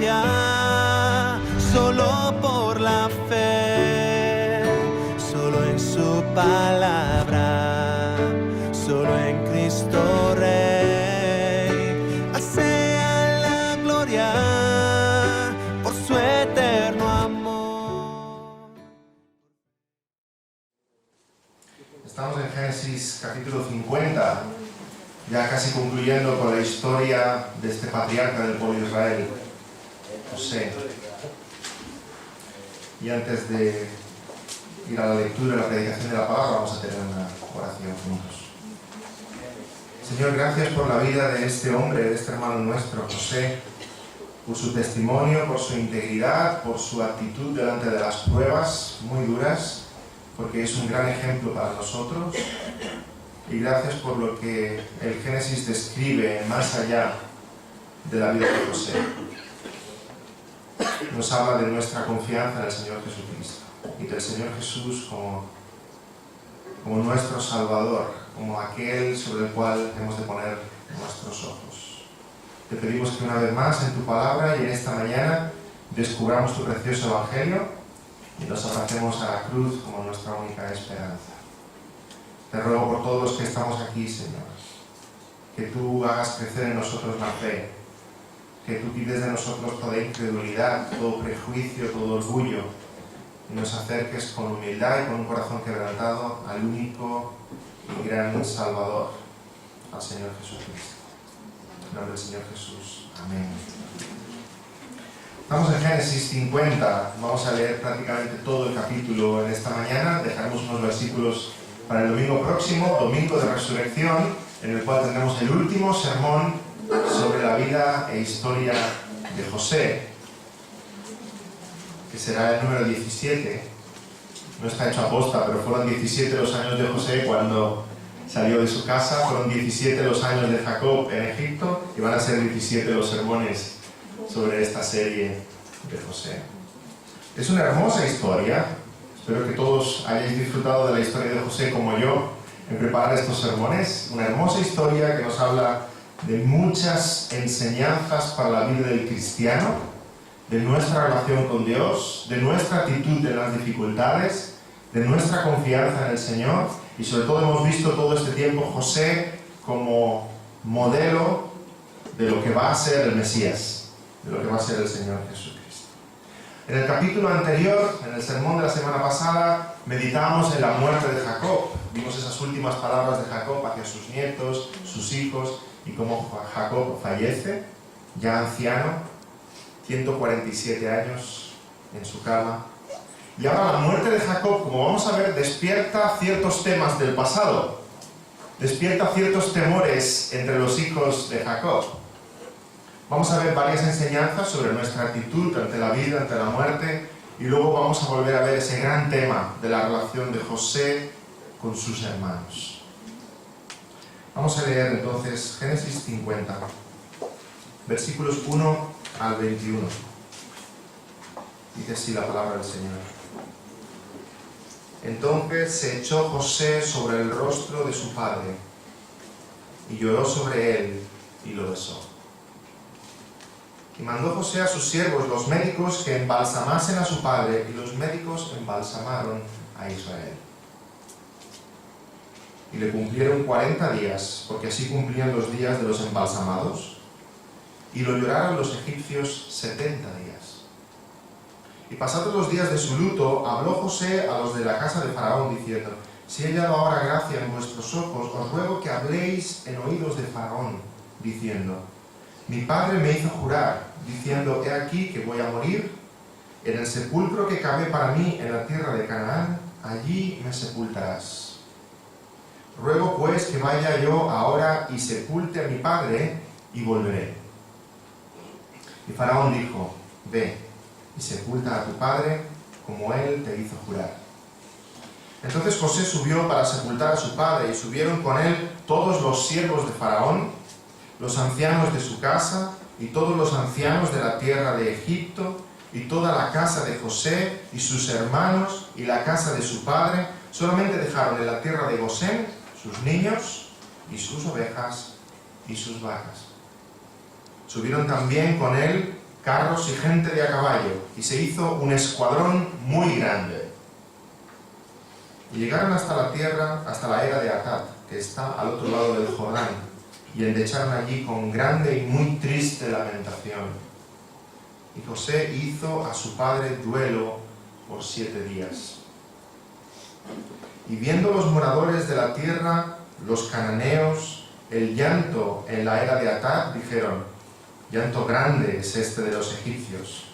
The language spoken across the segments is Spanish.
confiar solo por la fe, solo en su palabra, solo en Cristo Rey. Sea la gloria por su eterno amor. Estamos en Génesis capítulo 50, ya casi concluyendo con la historia de este patriarca del pueblo de Israel, José. Y antes de ir a la lectura y la predicación de la palabra, vamos a tener una oración juntos. Señor, gracias por la vida de este hombre, de este hermano nuestro, José, por su testimonio, por su integridad, por su actitud delante de las pruebas muy duras, porque es un gran ejemplo para nosotros. Y gracias por lo que el Génesis describe más allá de la vida de José. Nos habla de nuestra confianza en el Señor Jesucristo y del Señor Jesús como nuestro Salvador, como aquel sobre el cual hemos de poner nuestros ojos. Te pedimos que una vez más en tu palabra y en esta mañana descubramos tu precioso Evangelio y nos abracemos a la cruz como nuestra única esperanza. Te ruego por todos los que estamos aquí, Señor, que tú hagas crecer en nosotros la fe, que tú quites de nosotros toda incredulidad, todo prejuicio, todo orgullo, y nos acerques con humildad y con un corazón quebrantado al único y gran Salvador, al Señor Jesucristo. En nombre del Señor Jesús. Amén. Estamos en Génesis 50, vamos a leer prácticamente todo el capítulo en esta mañana, dejaremos unos versículos para el domingo próximo, domingo de resurrección, en el cual tendremos el último sermón sobre la vida e historia de José, que será el número 17. No está hecho aposta, pero fueron 17 los años de José cuando salió de su casa, fueron 17 los años de Jacob en Egipto, y van a ser 17 los sermones sobre esta serie de José. Es una hermosa historia. Espero que todos hayáis disfrutado de la historia de José como yo en preparar estos sermones. Una hermosa historia que nos habla de muchas enseñanzas para la vida del cristiano, de nuestra relación con Dios, de nuestra actitud en las dificultades, de nuestra confianza en el Señor, y sobre todo hemos visto todo este tiempo José como modelo de lo que va a ser el Mesías, de lo que va a ser el Señor Jesucristo. En el capítulo anterior, en el sermón de la semana pasada, meditábamos en la muerte de Jacob. Vimos esas últimas palabras de Jacob hacia sus nietos, sus hijos, y cómo Jacob fallece, ya anciano, 147 años en su cama. Y ahora la muerte de Jacob, como vamos a ver, despierta ciertos temas del pasado, despierta ciertos temores entre los hijos de Jacob. Vamos a ver varias enseñanzas sobre nuestra actitud ante la vida, ante la muerte, y luego vamos a volver a ver ese gran tema de la relación de José con sus hermanos. Vamos a leer entonces Génesis 50, versículos 1 al 21. Dice así la palabra del Señor. Entonces se echó José sobre el rostro de su padre, y lloró sobre él, y lo besó. Y mandó José a sus siervos, los médicos, que embalsamasen a su padre, y los médicos embalsamaron a Israel. Y le cumplieron 40 días, porque así cumplían los días de los embalsamados, y lo lloraron los egipcios 70 días. Y pasados los días de su luto, habló José a los de la casa de Faraón, diciendo: si he hallado ahora gracia en vuestros ojos, os ruego que habléis en oídos de Faraón, diciendo: mi padre me hizo jurar, diciendo: he aquí que voy a morir, en el sepulcro que cavé para mí en la tierra de Canaán, allí me sepultarás. Ruego pues que vaya yo ahora y sepulte a mi padre, y volveré. Y Faraón dijo: ve y sepulta a tu padre, como él te hizo jurar. Entonces José subió para sepultar a su padre, y subieron con él todos los siervos de Faraón, los ancianos de su casa, y todos los ancianos de la tierra de Egipto, y toda la casa de José, y sus hermanos, y la casa de su padre. Solamente dejaron en la tierra de Gosén sus niños, y sus ovejas, y sus vacas. Subieron también con él carros y gente de a caballo, y se hizo un escuadrón muy grande. Y llegaron hasta la tierra, hasta la era de Atad, que está al otro lado del Jordán, y endecharon allí con grande y muy triste lamentación. Y José hizo a su padre duelo por 7 días. Y viendo los moradores de la tierra, los cananeos, el llanto en la era de Atad, dijeron: llanto grande es este de los egipcios.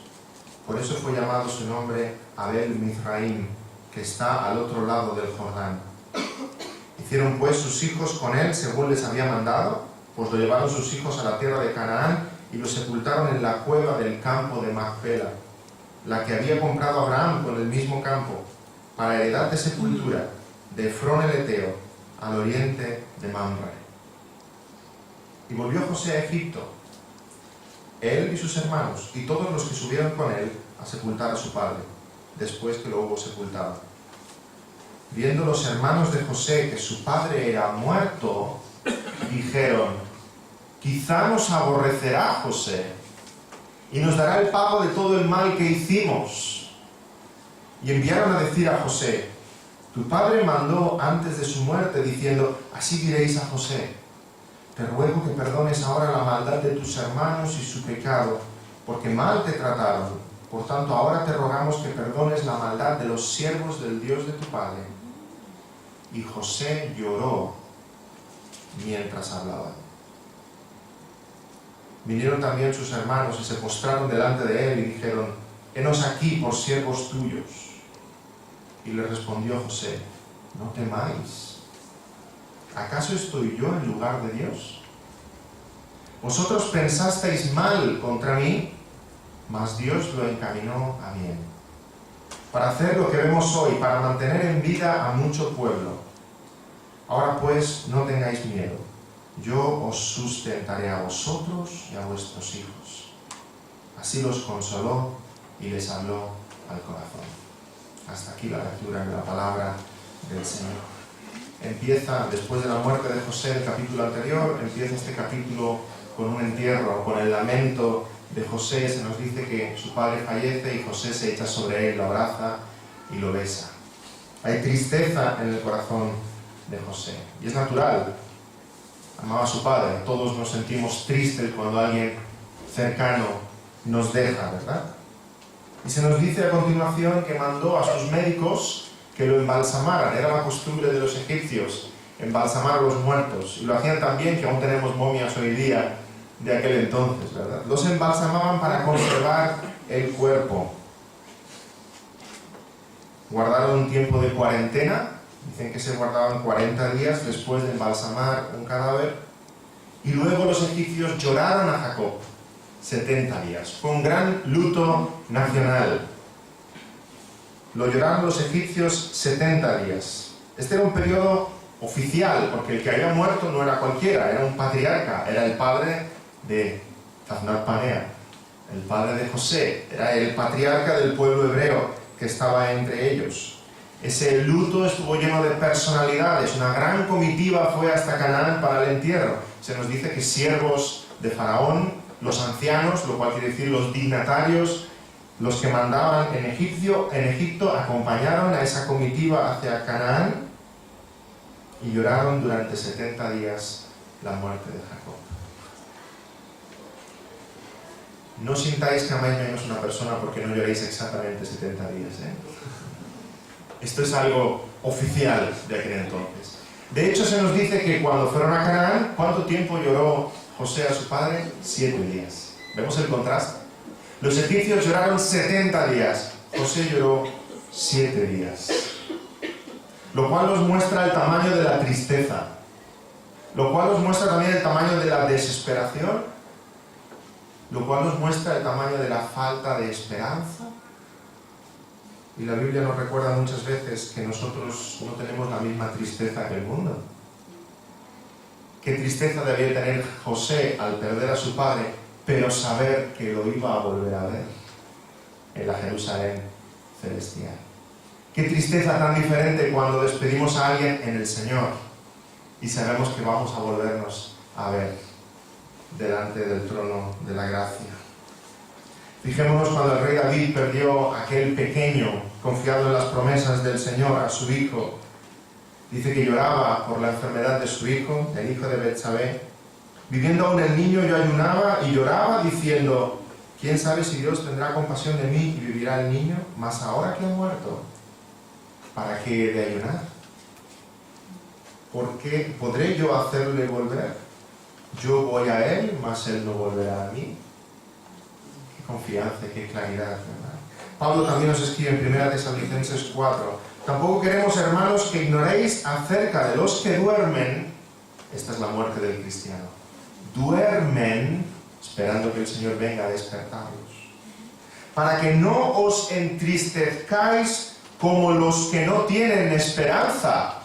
Por eso fue llamado su nombre Abel Mizraim, que está al otro lado del Jordán. Hicieron pues sus hijos con él según les había mandado, pues lo llevaron sus hijos a la tierra de Canaán y lo sepultaron en la cueva del campo de Macpela, la que había comprado Abraham con el mismo campo, para heredad de sepultura de Efrón el Eteo, al oriente de Mamre. Y volvió José a Egipto, él y sus hermanos, y todos los que subieron con él a sepultar a su padre, después que lo hubo sepultado. Viendo los hermanos de José que su padre era muerto, dijeron: quizá nos aborrecerá José y nos dará el pago de todo el mal que hicimos. Y enviaron a decir a José: tu padre mandó antes de su muerte, diciendo: así diréis a José, te ruego que perdones ahora la maldad de tus hermanos y su pecado, porque mal te trataron. Por tanto, ahora te rogamos que perdones la maldad de los siervos del Dios de tu padre. Y José lloró mientras hablaba. Vinieron también sus hermanos y se postraron delante de él y dijeron: henos aquí por siervos tuyos. Y le respondió José: no temáis. ¿Acaso estoy yo en lugar de Dios? Vosotros pensasteis mal contra mí, mas Dios lo encaminó a bien, para hacer lo que vemos hoy, para mantener en vida a mucho pueblo. Ahora pues, no tengáis miedo, yo os sustentaré a vosotros y a vuestros hijos. Así los consoló y les habló al corazón. Hasta aquí la lectura de la palabra del Señor. Empieza, después de la muerte de José, el capítulo anterior, empieza este capítulo con un entierro, con el lamento de José. Se nos dice que su padre fallece y José se echa sobre él, lo abraza y lo besa. Hay tristeza en el corazón de José, y es natural. Amaba a su padre. Todos nos sentimos tristes cuando alguien cercano nos deja, ¿verdad? Y se nos dice a continuación que mandó a sus médicos que lo embalsamaran. Era la costumbre de los egipcios embalsamar a los muertos, y lo hacían también, que aún tenemos momias hoy día de aquel entonces, ¿verdad? Los embalsamaban para conservar el cuerpo. Guardaron un tiempo de cuarentena. Dicen que se guardaban 40 días después de embalsamar un cadáver. Y luego los egipcios lloraron a Jacob 70 días. Fue un gran luto nacional. Lo lloraron los egipcios 70 días. Este era un periodo oficial, porque el que había muerto no era cualquiera, era un patriarca, era el padre de Tafnat-Panea, el padre de José, era el patriarca del pueblo hebreo que estaba entre ellos. Ese luto estuvo lleno de personalidades. Una gran comitiva fue hasta Canaán para el entierro. Se nos dice que siervos de Faraón, los ancianos, lo cual quiere decir los dignatarios, los que mandaban en Egipto, acompañaron a esa comitiva hacia Canaán y lloraron durante 70 días la muerte de Jacob. No sintáis que amáis menos una persona porque no lloréis exactamente 70 días, Esto es algo oficial de aquel entonces. De hecho, se nos dice que cuando fueron a Canaán, ¿cuánto tiempo lloró José a su padre? 7 días. ¿Vemos el contraste? Los egipcios lloraron 70 días. José lloró 7 días. Lo cual nos muestra el tamaño de la tristeza. Lo cual nos muestra también el tamaño de la desesperación. Lo cual nos muestra el tamaño de la falta de esperanza. Y la Biblia nos recuerda muchas veces que nosotros no tenemos la misma tristeza que el mundo. Qué tristeza debía tener José al perder a su padre, pero saber que lo iba a volver a ver en la Jerusalén celestial. Qué tristeza tan diferente cuando despedimos a alguien en el Señor y sabemos que vamos a volvernos a ver delante del trono de la gracia. Fijémonos cuando el rey David perdió a aquel pequeño, confiado en las promesas del Señor, a su hijo. Dice que lloraba por la enfermedad de su hijo, el hijo de Betsabé. Viviendo aún el niño, yo ayunaba y lloraba diciendo, ¿quién sabe si Dios tendrá compasión de mí y vivirá el niño? Mas ahora que ha muerto, ¿para qué he de ayunar? ¿Por qué podré yo hacerle volver? Yo voy a él, mas él no volverá a mí. Qué confianza, qué claridad, ¿verdad? Pablo también nos escribe en 1 Tesalonicenses 4. Tampoco queremos, hermanos, que ignoréis acerca de los que duermen. Esta es la muerte del cristiano. Duermen, esperando que el Señor venga a despertarlos. Para que no os entristezcáis como los que no tienen esperanza.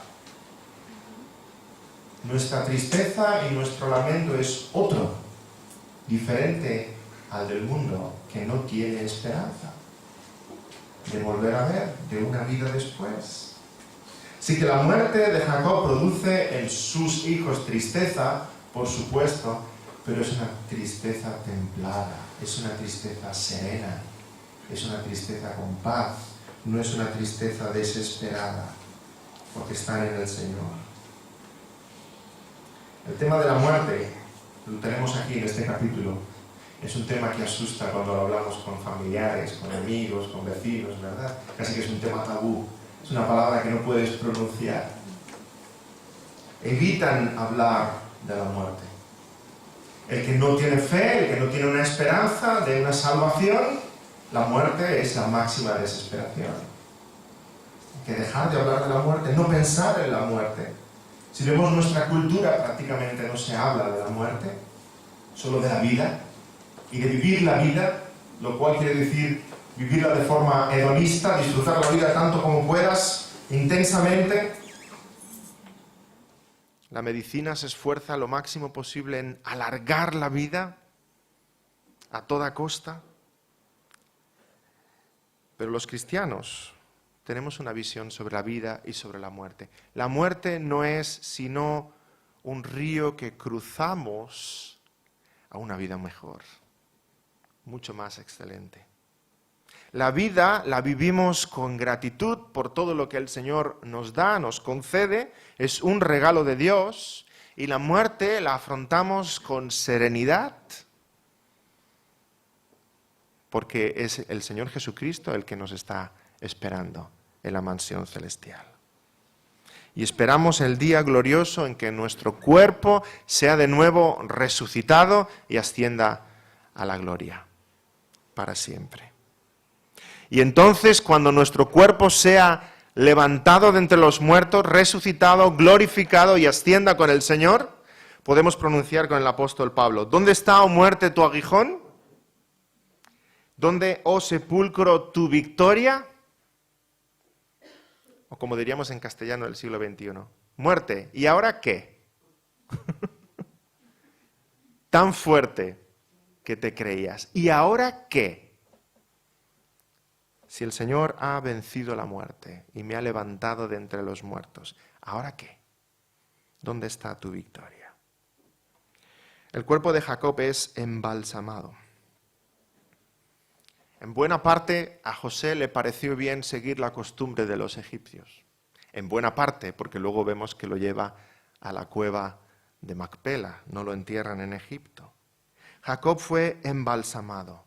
Nuestra tristeza y nuestro lamento es otro, diferente al del mundo, que no tiene esperanza de volver a ver, de una vida después. Así que la muerte de Jacob produce en sus hijos tristeza, por supuesto, pero es una tristeza templada, es una tristeza serena, es una tristeza con paz, no es una tristeza desesperada, porque están en el Señor. El tema de la muerte, lo tenemos aquí en este capítulo, es un tema que asusta cuando lo hablamos con familiares, con amigos, con vecinos, ¿verdad? Casi que es un tema tabú, es una palabra que no puedes pronunciar. Evitan hablar de la muerte. El que no tiene fe, el que no tiene una esperanza de una salvación, la muerte es la máxima desesperación. Hay que dejar de hablar de la muerte, no pensar en la muerte. Si vemos nuestra cultura, prácticamente no se habla de la muerte, solo de la vida y de vivir la vida, lo cual quiere decir vivirla de forma hedonista, disfrutar la vida tanto como puedas, intensamente. La medicina se esfuerza lo máximo posible en alargar la vida a toda costa, pero los cristianos tenemos una visión sobre la vida y sobre la muerte. La muerte no es sino un río que cruzamos a una vida mejor, mucho más excelente. La vida la vivimos con gratitud por todo lo que el Señor nos da, nos concede, es un regalo de Dios, y la muerte la afrontamos con serenidad, porque es el Señor Jesucristo el que nos está esperando en la mansión celestial. Y esperamos el día glorioso en que nuestro cuerpo sea de nuevo resucitado y ascienda a la gloria para siempre. Y entonces, cuando nuestro cuerpo sea levantado de entre los muertos, resucitado, glorificado y ascienda con el Señor, podemos pronunciar con el apóstol Pablo: ¿dónde está, oh muerte, tu aguijón? ¿Dónde, oh sepulcro, tu victoria? O como diríamos en castellano del siglo XXI, muerte, ¿y ahora qué? Tan fuerte que te creías, ¿y ahora qué? Si el Señor ha vencido la muerte y me ha levantado de entre los muertos, ¿ahora qué? ¿Dónde está tu victoria? El cuerpo de Jacob es embalsamado. En buena parte a José le pareció bien seguir la costumbre de los egipcios. En buena parte, porque luego vemos que lo lleva a la cueva de Macpela, no lo entierran en Egipto. Jacob fue embalsamado.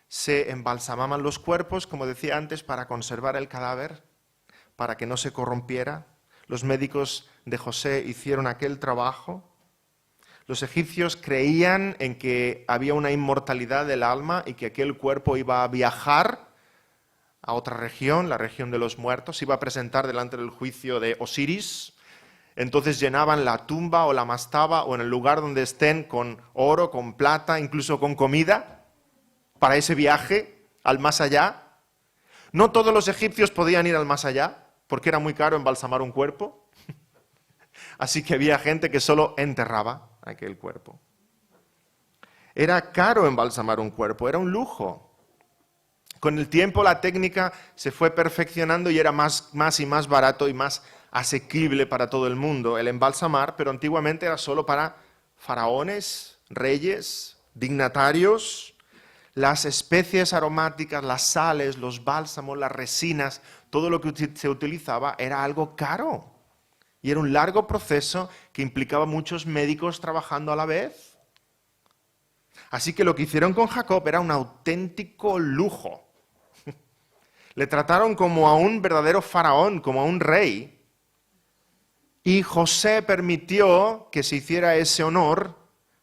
Se embalsamaban los cuerpos, como decía antes, para conservar el cadáver, para que no se corrompiera. Los médicos de José hicieron aquel trabajo. Los egipcios creían en que había una inmortalidad del alma y que aquel cuerpo iba a viajar a otra región, la región de los muertos, iba a presentar delante del juicio de Osiris. Entonces llenaban la tumba o la mastaba o en el lugar donde estén con oro, con plata, incluso con comida, para ese viaje al más allá. No todos los egipcios podían ir al más allá, porque era muy caro embalsamar un cuerpo. Así que había gente que solo enterraba aquel cuerpo. Era caro embalsamar un cuerpo, era un lujo. Con el tiempo la técnica se fue perfeccionando y era más y más barato y más asequible para todo el mundo el embalsamar, pero antiguamente era solo para faraones, reyes, dignatarios. las especies aromáticas, las sales, los bálsamos, las resinas, todo lo que se utilizaba era algo caro. Y era un largo proceso que implicaba muchos médicos trabajando a la vez. Así que lo que hicieron con Jacob era un auténtico lujo. Le trataron como a un verdadero faraón, como a un rey. Y José permitió que se hiciera ese honor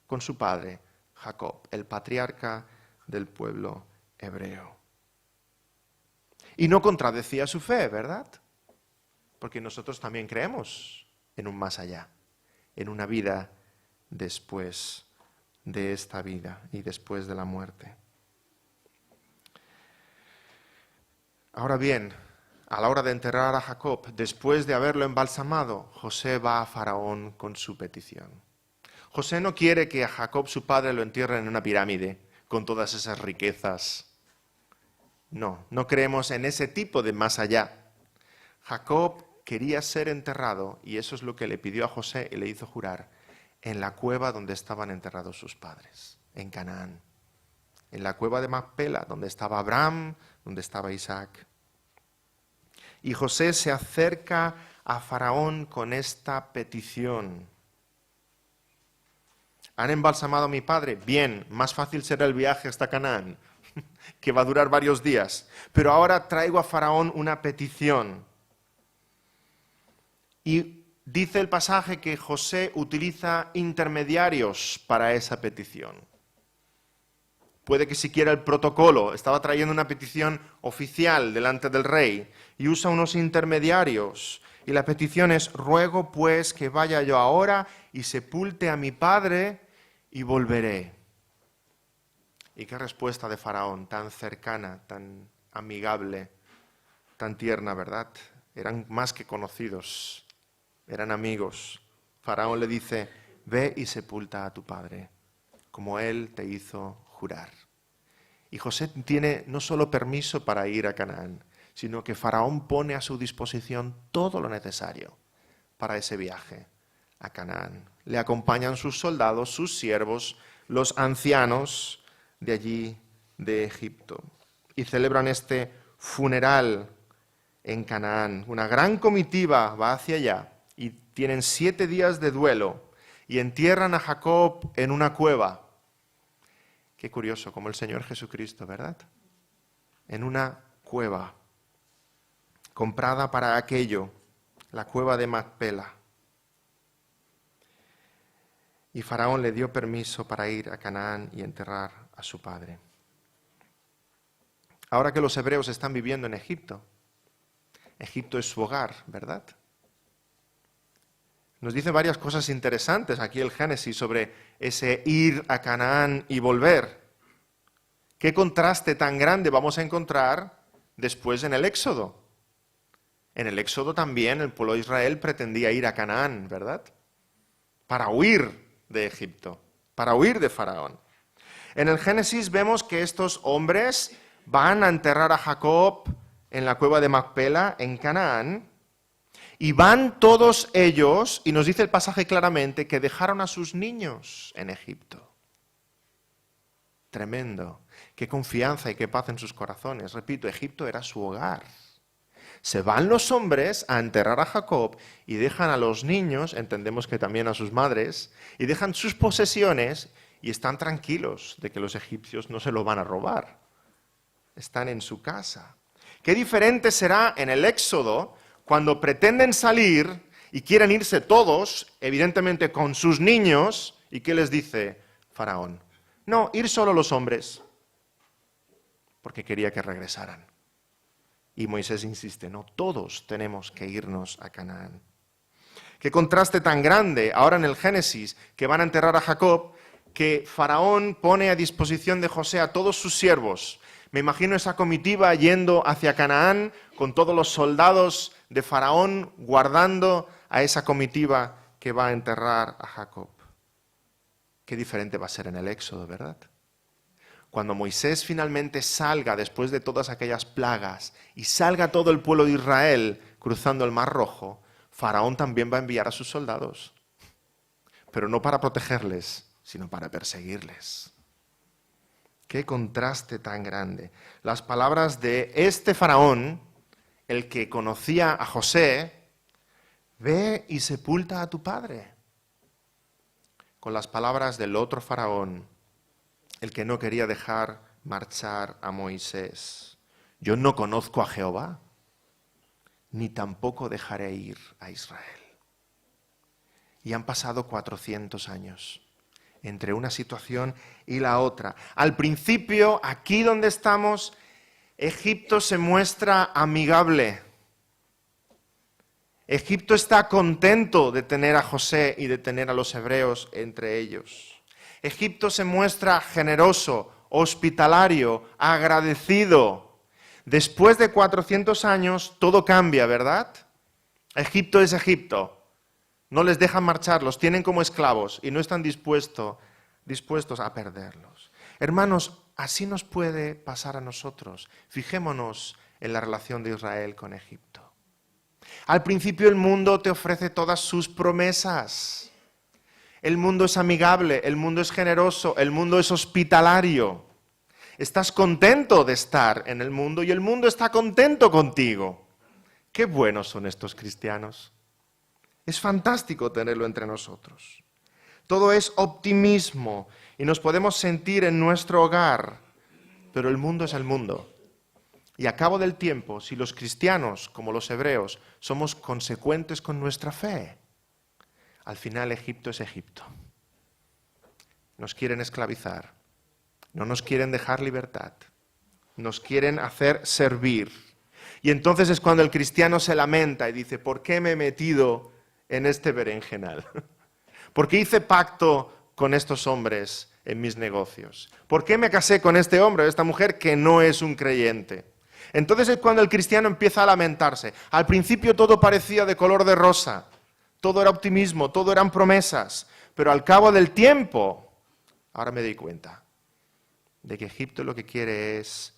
con su padre, Jacob, el patriarca del pueblo hebreo. Y no contradecía su fe, ¿verdad? Porque nosotros también creemos en un más allá, en una vida después de esta vida y después de la muerte. Ahora bien, a la hora de enterrar a Jacob, después de haberlo embalsamado, José va a Faraón con su petición. José no quiere que a Jacob, su padre, lo entierren en una pirámide con todas esas riquezas. No creemos en ese tipo de más allá. Jacob quería ser enterrado, y eso es lo que le pidió a José y le hizo jurar, en la cueva donde estaban enterrados sus padres, en Canaán. En la cueva de Macpela, donde estaba Abraham, donde estaba Isaac. Y José se acerca a Faraón con esta petición. ¿Han embalsamado a mi padre? Bien, más fácil será el viaje hasta Canaán, que va a durar varios días. Pero ahora traigo a Faraón una petición. Y dice el pasaje que José utiliza intermediarios para esa petición. Puede que siquiera el protocolo, estaba trayendo una petición oficial delante del rey y usa unos intermediarios. Y la petición es: ruego pues que vaya yo ahora y sepulte a mi padre y volveré. Y qué respuesta de Faraón, tan cercana, tan amigable, tan tierna, ¿verdad? Eran más que conocidos, eran amigos. Faraón le dice: ve y sepulta a tu padre, como él te hizo jurar. Y José tiene no solo permiso para ir a Canaán, sino que Faraón pone a su disposición todo lo necesario para ese viaje a Canaán. Le acompañan sus soldados, sus siervos, los ancianos de allí, de Egipto. Y celebran este funeral en Canaán. Una gran comitiva va hacia allá y tienen 7 días de duelo y entierran a Jacob en una cueva. Qué curioso, como el Señor Jesucristo, ¿verdad? En una cueva comprada para aquello, la cueva de Macpela. Y Faraón le dio permiso para ir a Canaán y enterrar a su padre. Ahora que los hebreos están viviendo en Egipto, Egipto es su hogar, ¿verdad? Nos dice varias cosas interesantes aquí el Génesis sobre ese ir a Canaán y volver. ¿Qué contraste tan grande vamos a encontrar después en el Éxodo? En el Éxodo también el pueblo de Israel pretendía ir a Canaán, ¿verdad? Para huir de Egipto, para huir de Faraón. En el Génesis vemos que estos hombres van a enterrar a Jacob en la cueva de Macpela, en Canaán, y van todos ellos, y nos dice el pasaje claramente, que dejaron a sus niños en Egipto. Tremendo. Qué confianza y qué paz en sus corazones. Repito, Egipto era su hogar. Se van los hombres a enterrar a Jacob y dejan a los niños, entendemos que también a sus madres, y dejan sus posesiones y están tranquilos de que los egipcios no se lo van a robar. Están en su casa. Qué diferente será en el Éxodo cuando pretenden salir y quieren irse todos, evidentemente con sus niños, ¿y qué les dice Faraón? No, ir solo los hombres, porque quería que regresaran. Y Moisés insiste, no, todos tenemos que irnos a Canaán. Qué contraste tan grande ahora en el Génesis, que van a enterrar a Jacob, que Faraón pone a disposición de José a todos sus siervos. Me imagino esa comitiva yendo hacia Canaán con todos los soldados de Faraón guardando a esa comitiva que va a enterrar a Jacob. Qué diferente va a ser en el Éxodo, ¿verdad? Cuando Moisés finalmente salga después de todas aquellas plagas y salga todo el pueblo de Israel cruzando el Mar Rojo, Faraón también va a enviar a sus soldados, pero no para protegerles, sino para perseguirles. Qué contraste tan grande. Las palabras de este faraón, el que conocía a José, ve y sepulta a tu padre. Con las palabras del otro faraón, el que no quería dejar marchar a Moisés. Yo no conozco a Jehová, ni tampoco dejaré ir a Israel. Y han pasado 400 años entre una situación y la otra. Al principio, aquí donde estamos, Egipto se muestra amigable. Egipto está contento de tener a José y de tener a los hebreos entre ellos. Egipto se muestra generoso, hospitalario, agradecido. Después de 400 años, todo cambia, ¿verdad? Egipto es Egipto. No les dejan marchar, los tienen como esclavos y no están dispuestos a perderlos. Hermanos, así nos puede pasar a nosotros. Fijémonos en la relación de Israel con Egipto. Al principio el mundo te ofrece todas sus promesas. El mundo es amigable, el mundo es generoso, el mundo es hospitalario. Estás contento de estar en el mundo y el mundo está contento contigo. Qué buenos son estos cristianos. Es fantástico tenerlo entre nosotros. Todo es optimismo y nos podemos sentir en nuestro hogar, pero el mundo es el mundo. Y a cabo del tiempo, si los cristianos, como los hebreos, somos consecuentes con nuestra fe, al final Egipto es Egipto. Nos quieren esclavizar, no nos quieren dejar libertad, nos quieren hacer servir. Y entonces es cuando el cristiano se lamenta y dice, ¿por qué me he metido en este berenjenal? ¿Por qué hice pacto con estos hombres en mis negocios? ¿Por qué me casé con este hombre o esta mujer que no es un creyente? Entonces es cuando el cristiano empieza a lamentarse. Al principio todo parecía de color de rosa, todo era optimismo, todo eran promesas, pero al cabo del tiempo, ahora me doy cuenta de que Egipto lo que quiere es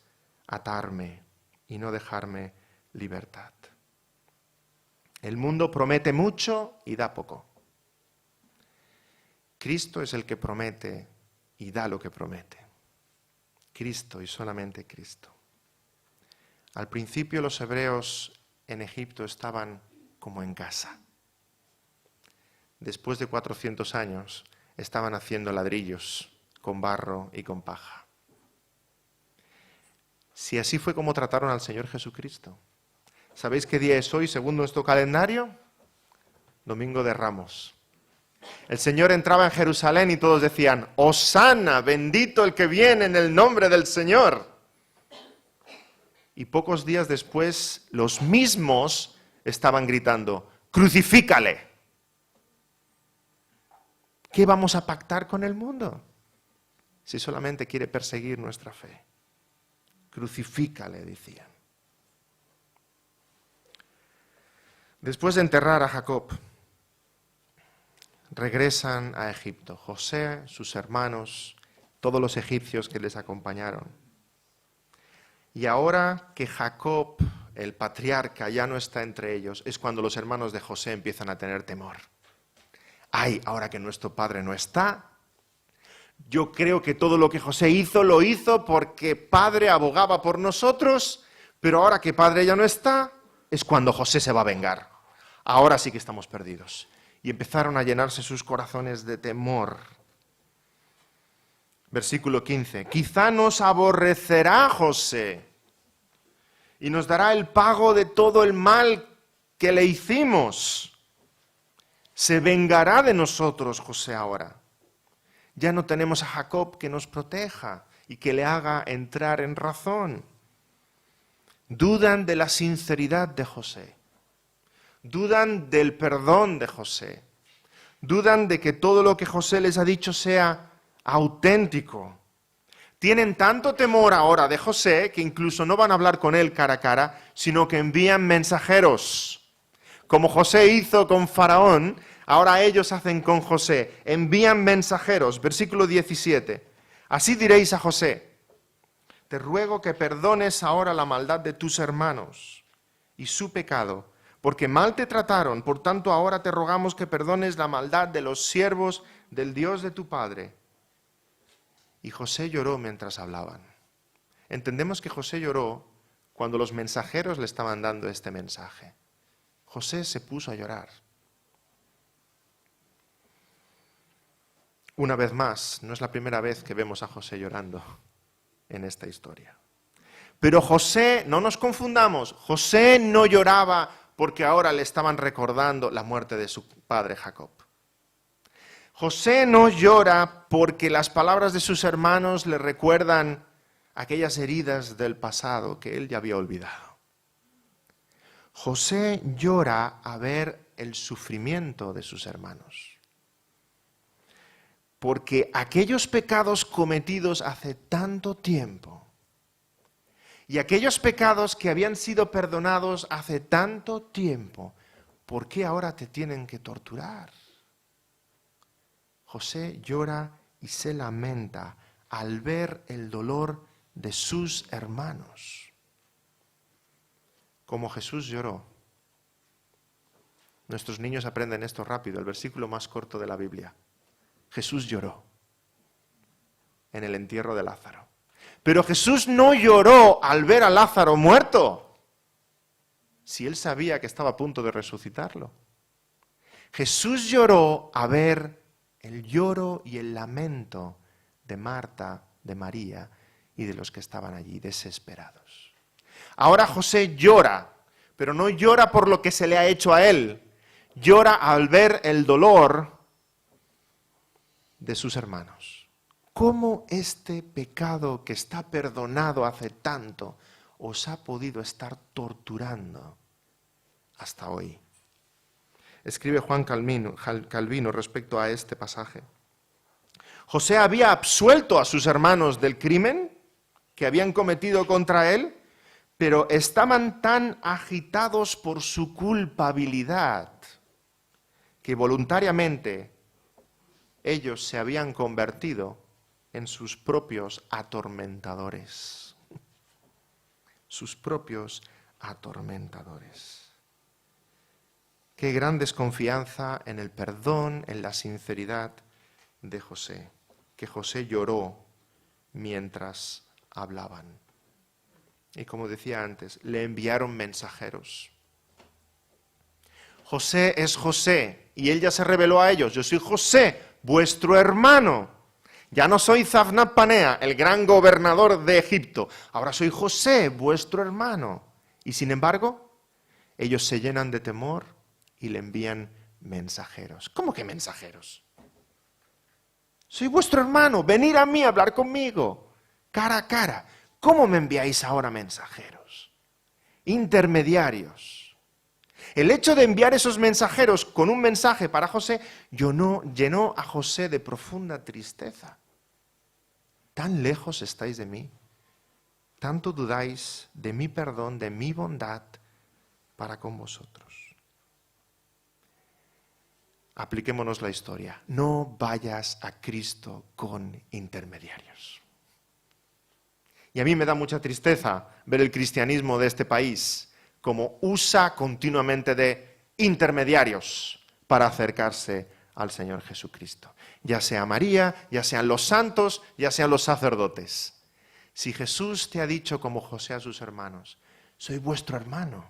atarme y no dejarme libertad. El mundo promete mucho y da poco. Cristo es el que promete y da lo que promete. Cristo y solamente Cristo. Al principio los hebreos en Egipto estaban como en casa. Después de 400 años estaban haciendo ladrillos con barro y con paja. Si así fue como trataron al Señor Jesucristo. ¿Sabéis qué día es hoy según nuestro calendario? Domingo de Ramos. El Señor entraba en Jerusalén y todos decían, ¡Hosana, bendito el que viene en el nombre del Señor! Y pocos días después, los mismos estaban gritando, ¡crucifícale! ¿Qué vamos a pactar con el mundo si solamente quiere perseguir nuestra fe? Crucifícale, decían. Después de enterrar a Jacob, regresan a Egipto. José, sus hermanos, todos los egipcios que les acompañaron. Y ahora que Jacob, el patriarca, ya no está entre ellos, es cuando los hermanos de José empiezan a tener temor. Ay, ahora que nuestro padre no está, yo creo que todo lo que José hizo, lo hizo porque padre abogaba por nosotros, pero ahora que padre ya no está, es cuando José se va a vengar. Ahora sí que estamos perdidos. Y empezaron a llenarse sus corazones de temor. Versículo 15. Quizá nos aborrecerá José y nos dará el pago de todo el mal que le hicimos. Se vengará de nosotros José ahora. Ya no tenemos a Jacob que nos proteja y que le haga entrar en razón. Dudan de la sinceridad de José. Dudan del perdón de José. Dudan de que todo lo que José les ha dicho sea auténtico. Tienen tanto temor ahora de José que incluso no van a hablar con él cara a cara, sino que envían mensajeros. Como José hizo con Faraón, ahora ellos hacen con José. Envían mensajeros. Versículo 17. Así diréis a José, te ruego que perdones ahora la maldad de tus hermanos y su pecado, porque mal te trataron, por tanto ahora te rogamos que perdones la maldad de los siervos del Dios de tu padre. Y José lloró mientras hablaban. Entendemos que José lloró cuando los mensajeros le estaban dando este mensaje. José se puso a llorar. Una vez más, no es la primera vez que vemos a José llorando en esta historia. Pero José, no nos confundamos, José no lloraba porque ahora le estaban recordando la muerte de su padre Jacob. José no llora porque las palabras de sus hermanos le recuerdan aquellas heridas del pasado que él ya había olvidado. José llora a ver el sufrimiento de sus hermanos. Porque aquellos pecados cometidos hace tanto tiempo y aquellos pecados que habían sido perdonados hace tanto tiempo, ¿por qué ahora te tienen que torturar? José llora y se lamenta al ver el dolor de sus hermanos. Como Jesús lloró. Nuestros niños aprenden esto rápido, el versículo más corto de la Biblia. Jesús lloró en el entierro de Lázaro. Pero Jesús no lloró al ver a Lázaro muerto, si él sabía que estaba a punto de resucitarlo. Jesús lloró a ver el lloro y el lamento de Marta, de María y de los que estaban allí desesperados. Ahora José llora, pero no llora por lo que se le ha hecho a él. Llora al ver el dolor de sus hermanos. ¿Cómo este pecado que está perdonado hace tanto os ha podido estar torturando hasta hoy? Escribe Juan Calvino respecto a este pasaje. José había absuelto a sus hermanos del crimen que habían cometido contra él, pero estaban tan agitados por su culpabilidad que voluntariamente ellos se habían convertido en sus propios atormentadores. Sus propios atormentadores. Qué gran desconfianza en el perdón, en la sinceridad de José. Que José lloró mientras hablaban. Y como decía antes, le enviaron mensajeros. José es José, y él ya se reveló a ellos. Yo soy José, vuestro hermano. Ya no soy Zaphnath Panea, el gran gobernador de Egipto. Ahora soy José, vuestro hermano. Y sin embargo, ellos se llenan de temor y le envían mensajeros. ¿Cómo que mensajeros? Soy vuestro hermano, venid a mí a hablar conmigo, cara a cara. ¿Cómo me enviáis ahora mensajeros? Intermediarios. El hecho de enviar esos mensajeros con un mensaje para José llenó a José de profunda tristeza. ¿Tan lejos estáis de mí? ¿Tanto dudáis de mi perdón, de mi bondad para con vosotros? Apliquémonos la historia. No vayas a Cristo con intermediarios. Y a mí me da mucha tristeza ver el cristianismo de este país como usa continuamente de intermediarios para acercarse al Señor Jesucristo. Ya sea María, ya sean los santos, ya sean los sacerdotes. Si Jesús te ha dicho como José a sus hermanos, soy vuestro hermano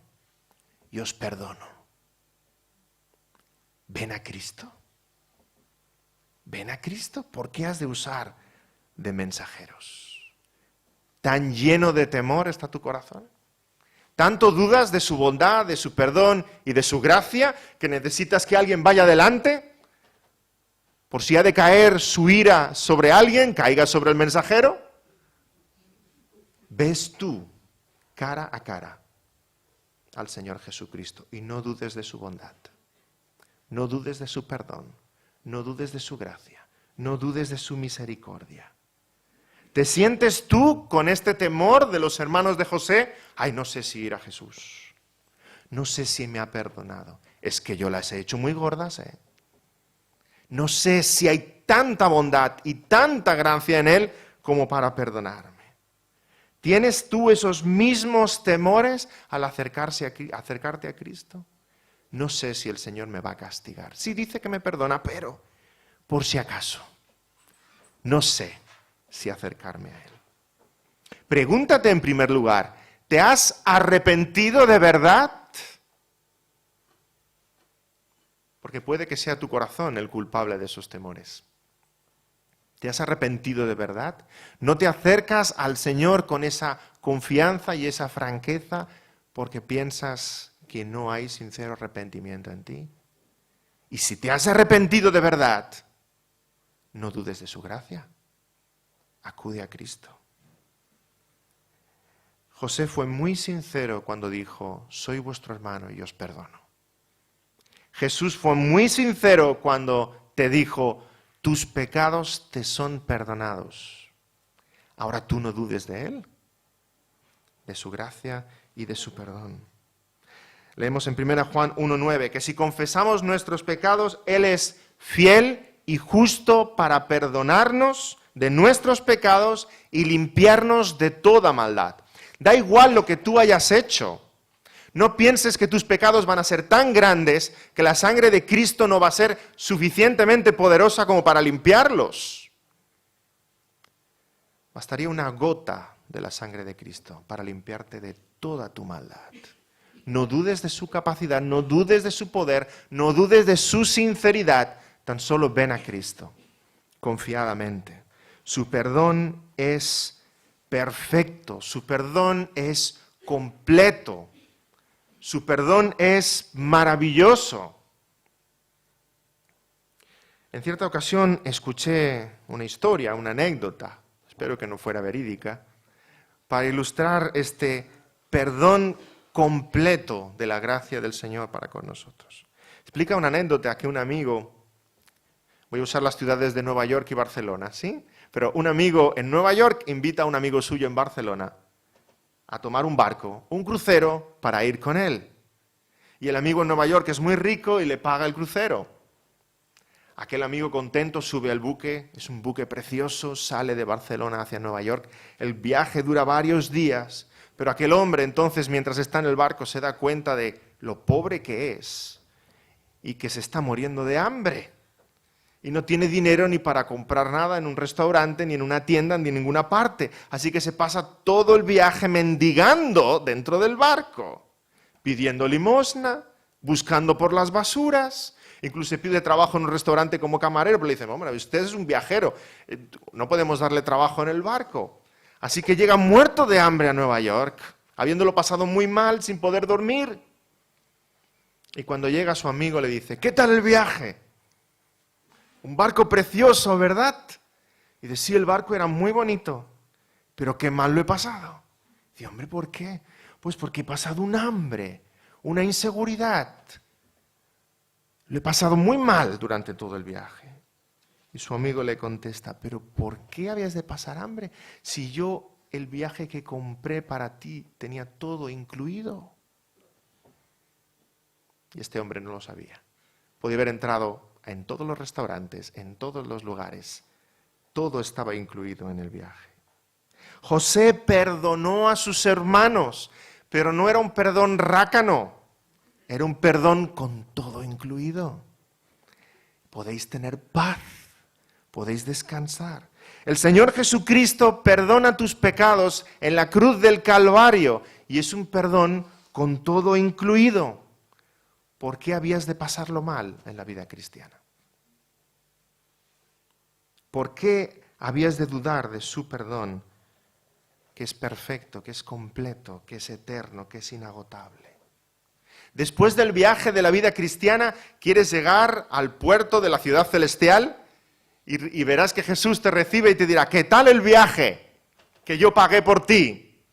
y os perdono. Ven a Cristo. Ven a Cristo. ¿Por qué has de usar de mensajeros? ¿Tan lleno de temor está tu corazón? ¿Tanto dudas de su bondad, de su perdón y de su gracia que necesitas que alguien vaya adelante? Por si ha de caer su ira sobre alguien, caiga sobre el mensajero. Ves tú cara a cara al Señor Jesucristo y no dudes de su bondad. No dudes de su perdón. No dudes de su gracia. No dudes de su misericordia. ¿Te sientes tú con este temor de los hermanos de José? Ay, no sé si ir a Jesús. No sé si me ha perdonado. Es que yo las he hecho muy gordas, ¿eh? No sé si hay tanta bondad y tanta gracia en Él como para perdonarme. ¿Tienes tú esos mismos temores al acercarte a Cristo? No sé si el Señor me va a castigar. Sí dice que me perdona, pero por si acaso, no sé si acercarme a Él. Pregúntate en primer lugar, ¿te has arrepentido de verdad? Porque puede que sea tu corazón el culpable de esos temores. ¿Te has arrepentido de verdad? ¿No te acercas al Señor con esa confianza y esa franqueza porque piensas que no hay sincero arrepentimiento en ti? Y si te has arrepentido de verdad, no dudes de su gracia. Acude a Cristo. José fue muy sincero cuando dijo, soy vuestro hermano y os perdono. Jesús fue muy sincero cuando te dijo, tus pecados te son perdonados. Ahora tú no dudes de Él, de su gracia y de su perdón. Leemos en 1 Juan 1:9 que si confesamos nuestros pecados, Él es fiel y justo para perdonarnos de nuestros pecados y limpiarnos de toda maldad. Da igual lo que tú hayas hecho. No pienses que tus pecados van a ser tan grandes que la sangre de Cristo no va a ser suficientemente poderosa como para limpiarlos. Bastaría una gota de la sangre de Cristo para limpiarte de toda tu maldad. No dudes de su capacidad, no dudes de su poder, no dudes de su sinceridad. Tan solo ven a Cristo, confiadamente. Su perdón es perfecto, su perdón es completo. Su perdón es maravilloso. En cierta ocasión escuché una historia, una anécdota, espero que no fuera verídica, para ilustrar este perdón completo de la gracia del Señor para con nosotros. Explica una anécdota que un amigo, voy a usar las ciudades de Nueva York y Barcelona, ¿sí? Pero un amigo en Nueva York invita a un amigo suyo en Barcelona a tomar un barco, un crucero, para ir con él. Y el amigo en Nueva York es muy rico y le paga el crucero. Aquel amigo contento sube al buque, es un buque precioso, sale de Barcelona hacia Nueva York. El viaje dura varios días, pero aquel hombre entonces, mientras está en el barco, se da cuenta de lo pobre que es y que se está muriendo de hambre. Y no tiene dinero ni para comprar nada en un restaurante, ni en una tienda, ni en ninguna parte. Así que se pasa todo el viaje mendigando dentro del barco, pidiendo limosna, buscando por las basuras. Incluso pide trabajo en un restaurante como camarero, pero le dicen, hombre, usted es un viajero, no podemos darle trabajo en el barco. Así que llega muerto de hambre a Nueva York, habiéndolo pasado muy mal, sin poder dormir. Y cuando llega su amigo le dice, ¿qué tal el viaje? Un barco precioso, ¿verdad? Y dice, sí, el barco era muy bonito, pero qué mal lo he pasado. Dice, hombre, ¿por qué? Pues porque he pasado un hambre, una inseguridad. Lo he pasado muy mal durante todo el viaje. Y su amigo le contesta, pero ¿por qué habías de pasar hambre si yo el viaje que compré para ti tenía todo incluido? Y este hombre no lo sabía. Podía haber entrado en todos los restaurantes, en todos los lugares. Todo estaba incluido en el viaje. José perdonó a sus hermanos, pero no era un perdón rácano, era un perdón con todo incluido. Podéis tener paz, podéis descansar. El Señor Jesucristo perdona tus pecados en la cruz del Calvario y es un perdón con todo incluido. ¿Por qué habías de pasarlo mal en la vida cristiana? ¿Por qué habías de dudar de su perdón, que es perfecto, que es completo, que es eterno, que es inagotable? Después del viaje de la vida cristiana, ¿quieres llegar al puerto de la ciudad celestial? Y verás que Jesús te recibe y te dirá, ¿qué tal el viaje que yo pagué por ti?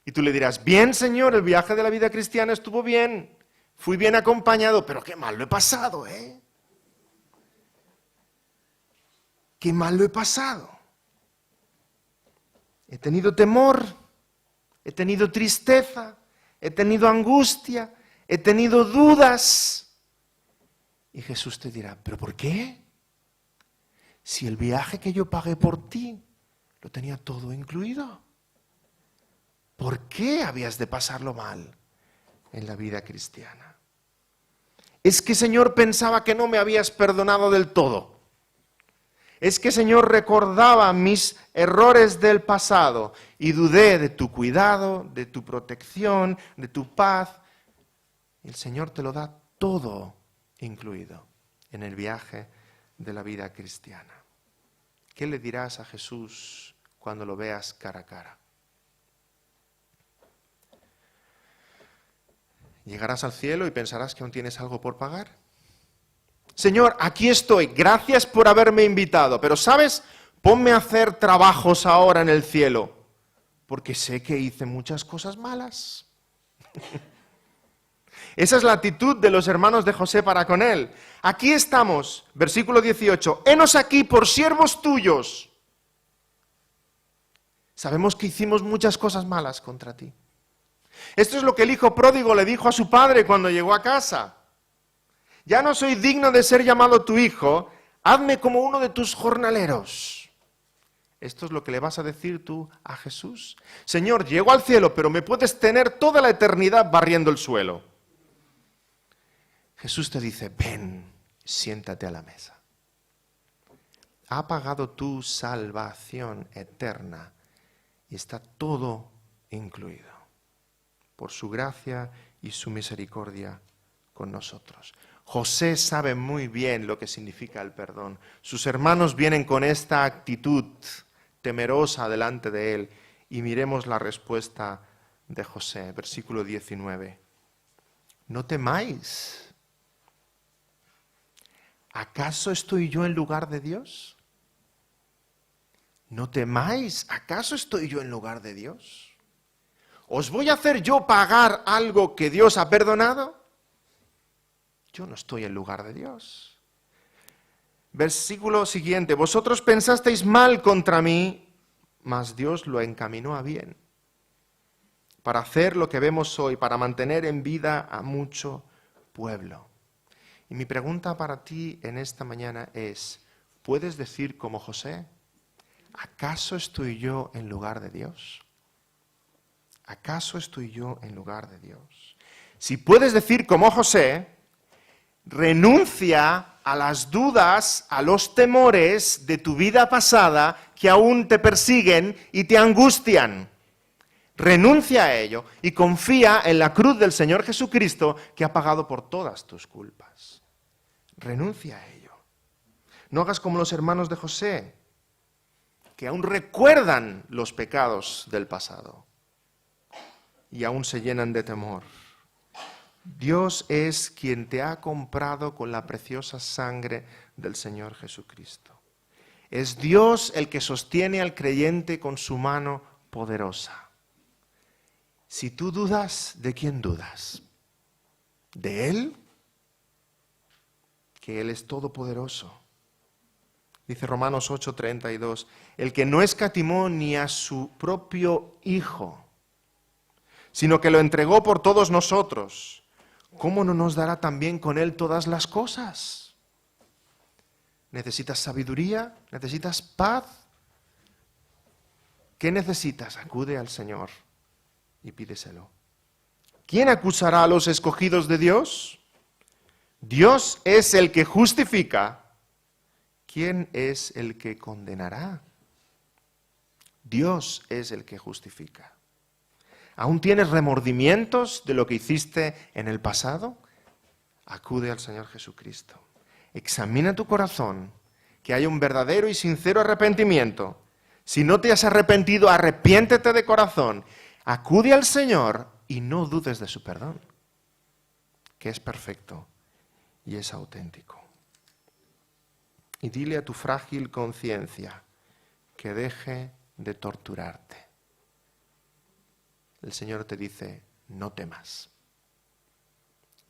Y tú le dirás, bien, Señor, el viaje de la vida cristiana estuvo bien. Fui bien acompañado, pero qué mal lo he pasado, ¿eh? Qué mal lo he pasado. He tenido temor, he tenido tristeza, he tenido angustia, he tenido dudas. Y Jesús te dirá, ¿pero por qué? Si el viaje que yo pagué por ti lo tenía todo incluido. ¿Por qué habías de pasarlo mal en la vida cristiana? ¿Es que, Señor, pensaba que no me habías perdonado del todo? Es que, Señor, recordaba mis errores del pasado y dudé de tu cuidado, de tu protección, de tu paz. El Señor te lo da todo incluido en el viaje de la vida cristiana. ¿Qué le dirás a Jesús cuando lo veas cara a cara? Llegarás al cielo y pensarás que aún tienes algo por pagar. Señor, aquí estoy, gracias por haberme invitado, pero ¿sabes? Ponme a hacer trabajos ahora en el cielo, porque sé que hice muchas cosas malas. Esa es la actitud de los hermanos de José para con él. Aquí estamos, versículo 18, henos aquí por siervos tuyos. Sabemos que hicimos muchas cosas malas contra ti. Esto es lo que el hijo pródigo le dijo a su padre cuando llegó a casa. Ya no soy digno de ser llamado tu hijo, hazme como uno de tus jornaleros. Esto es lo que le vas a decir tú a Jesús. Señor, llego al cielo, pero me puedes tener toda la eternidad barriendo el suelo. Jesús te dice, ven, siéntate a la mesa. Ha pagado tu salvación eterna y está todo incluido por su gracia y su misericordia con nosotros. José sabe muy bien lo que significa el perdón. Sus hermanos vienen con esta actitud temerosa delante de él y miremos la respuesta de José, versículo 19. No temáis. ¿Acaso estoy yo en lugar de Dios? No temáis. ¿Acaso estoy yo en lugar de Dios? ¿Os voy a hacer yo pagar algo que Dios ha perdonado? Yo no estoy en lugar de Dios. Versículo siguiente. Vosotros pensasteis mal contra mí, mas Dios lo encaminó a bien. Para hacer lo que vemos hoy, para mantener en vida a mucho pueblo. Y mi pregunta para ti en esta mañana es, ¿puedes decir como José? ¿Acaso estoy yo en lugar de Dios? ¿Acaso estoy yo en lugar de Dios? Si puedes decir como José, renuncia a las dudas, a los temores de tu vida pasada que aún te persiguen y te angustian. Renuncia a ello y confía en la cruz del Señor Jesucristo que ha pagado por todas tus culpas. Renuncia a ello. No hagas como los hermanos de José, que aún recuerdan los pecados del pasado y aún se llenan de temor. Dios es quien te ha comprado con la preciosa sangre del Señor Jesucristo. Es Dios el que sostiene al creyente con su mano poderosa. Si tú dudas, ¿de quién dudas? ¿De Él? Que Él es todopoderoso. Dice Romanos 8:32, el que no escatimó ni a su propio Hijo, sino que lo entregó por todos nosotros, ¿cómo no nos dará también con Él todas las cosas? ¿Necesitas sabiduría? ¿Necesitas paz? ¿Qué necesitas? Acude al Señor y pídeselo. ¿Quién acusará a los escogidos de Dios? Dios es el que justifica. ¿Quién es el que condenará? Dios es el que justifica. ¿Aún tienes remordimientos de lo que hiciste en el pasado? Acude al Señor Jesucristo. Examina tu corazón, que haya un verdadero y sincero arrepentimiento. Si no te has arrepentido, arrepiéntete de corazón. Acude al Señor y no dudes de su perdón, que es perfecto y es auténtico. Y dile a tu frágil conciencia que deje de torturarte. El Señor te dice, no temas,